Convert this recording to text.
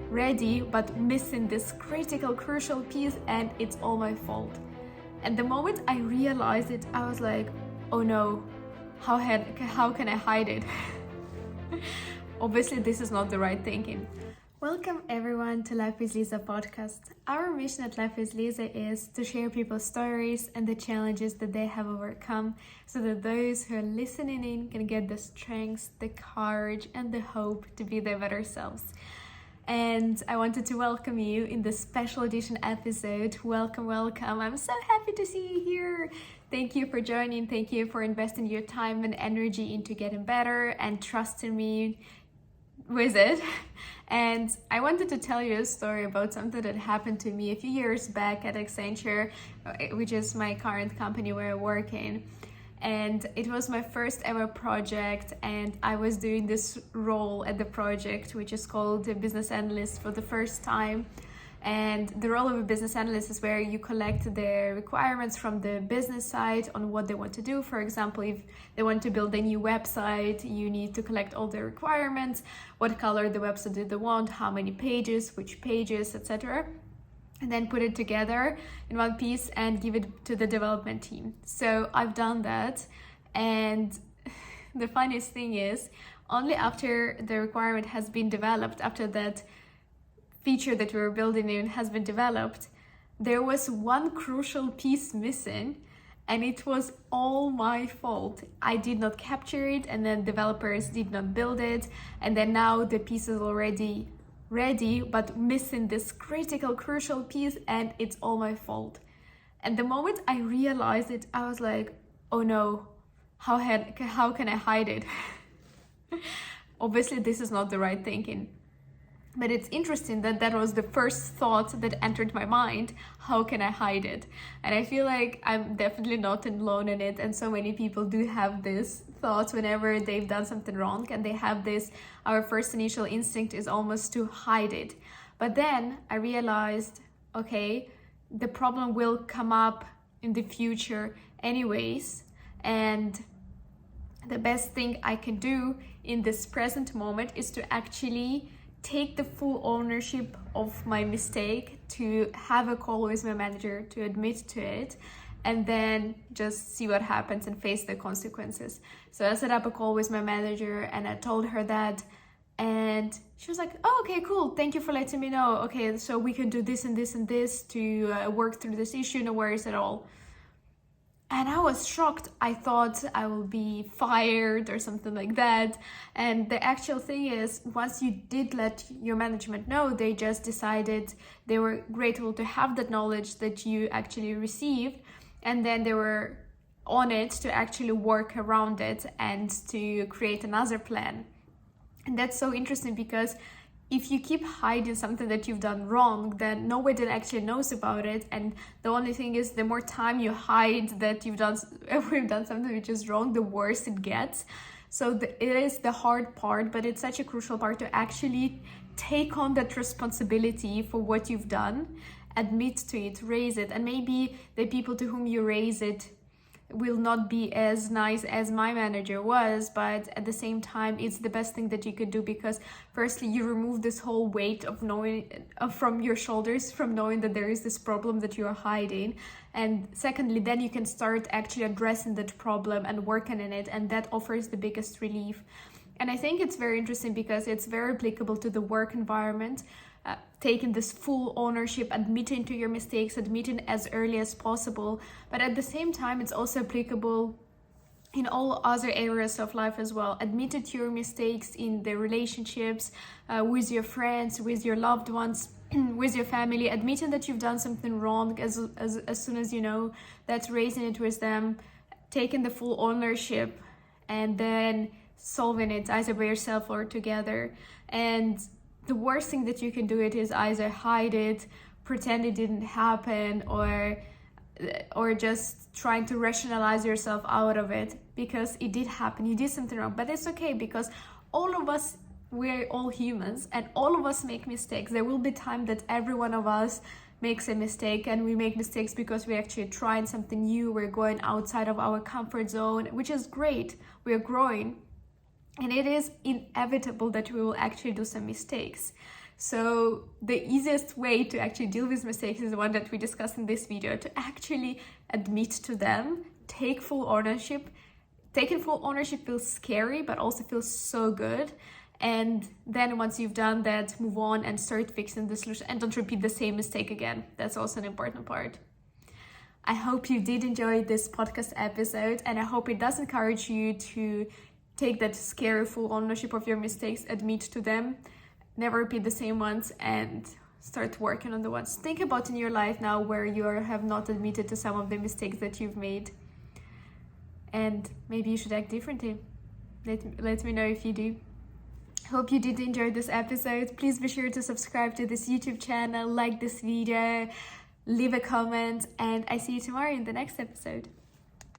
ready but missing this critical, crucial piece, and it's all my fault. And the moment I realized it, I was like, oh no, how can I hide it? Obviously, this is not the right thinking. Welcome everyone to LifewithLiza podcast. Our mission at LifewithLiza is to share people's stories and the challenges that they have overcome so that those who are listening in can get the strength, the courage, and the hope to be their better selves. And I wanted to welcome you in this special edition episode. Welcome. I'm so happy to see you here. Thank you for joining. Thank you for investing your time and energy into getting better and trusting me with it. And I wanted to tell you a story about something that happened to me a few years back at Accenture, which is my current company where I work in. And it was my first ever project, and I was doing this role at the project, which is called a business analyst, for the first time. And the role of a business analyst is where you collect the requirements from the business side on what they want to do. For example, if they want to build a new website, you need to collect all the requirements, what color the website do they want, how many pages, which pages, etc. And then put it together in one piece and give it to the development team. So I've done that. And the funniest thing is, only after the requirement has been developed, after that feature that we were building in has been developed, there was one crucial piece missing, and it was all my fault. I did not capture it, and then developers did not build it, and then now the piece is already ready but missing this critical, crucial piece, and it's all my fault. And the moment I realized it, I was like, oh no, how can I hide it? Obviously, this is not the right thinking. But it's interesting that that was the first thought that entered my mind. How can I hide it? And I feel like I'm definitely not alone in it. And so many people do have this thoughts whenever they've done something wrong. And they have this, our first initial instinct is almost to hide it. But then I realized, okay, the problem will come up in the future anyways. And the best thing I can do in this present moment is to actually take the full ownership of my mistake, to have a call with my manager, to admit to it, and then just see what happens and face the consequences. So I set up a call with my manager and I told her that, and she was like, oh, okay, cool, thank you for letting me know. Okay, so we can do this and this and this to work through this issue, no worries at all. And I was shocked. I thought I will be fired or something like that. And the actual thing is, once you did let your management know, they just decided they were grateful to have that knowledge that you actually received. And then they were on it to actually work around it and to create another plan. And that's so interesting, because if you keep hiding something that you've done wrong, then nobody actually knows about it. And the only thing is, the more time you hide that you've done something which is wrong, the worse it gets. So it is the hard part, but it's such a crucial part to actually take on that responsibility for what you've done, admit to it, raise it. And maybe the people to whom you raise it will not be as nice as my manager was, but at the same time, it's the best thing that you could do, because firstly, you remove this whole weight of knowing from your shoulders, from knowing that there is this problem that you are hiding. And secondly, then you can start actually addressing that problem and working on it, and that offers the biggest relief. And I think it's very interesting because it's very applicable to the work environment. Taking this full ownership, admitting to your mistakes, admitting as early as possible. But at the same time, it's also applicable in all other areas of life as well. Admitting to your mistakes in the relationships, with your friends, with your loved ones, with your family. Admitting that you've done something wrong as soon as you know, that's raising it with them, taking the full ownership, and then solving it either by yourself or together. And the worst thing that you can do it is either hide it, pretend it didn't happen, or just trying to rationalize yourself out of it, because it did happen, you did something wrong. But it's okay, because all of us, we're all humans, and all of us make mistakes. There will be time that every one of us makes a mistake, and we make mistakes because we're actually trying something new, we're going outside of our comfort zone, which is great, we're growing. And it is inevitable that we will actually do some mistakes. So the easiest way to actually deal with mistakes is the one that we discussed in this video, to actually admit to them, take full ownership. Taking full ownership feels scary, but also feels so good. And then once you've done that, move on and start fixing the solution, and don't repeat the same mistake again. That's also an important part. I hope you did enjoy this podcast episode, and I hope it does encourage you to take that scary full ownership of your mistakes, admit to them, never repeat the same ones, and start working on the ones. Think about in your life now where you have not admitted to some of the mistakes that you've made, and maybe you should act differently. Let me know if you do. Hope you did enjoy this episode. Please be sure to subscribe to this YouTube channel, like this video, leave a comment, and I see you tomorrow in the next episode.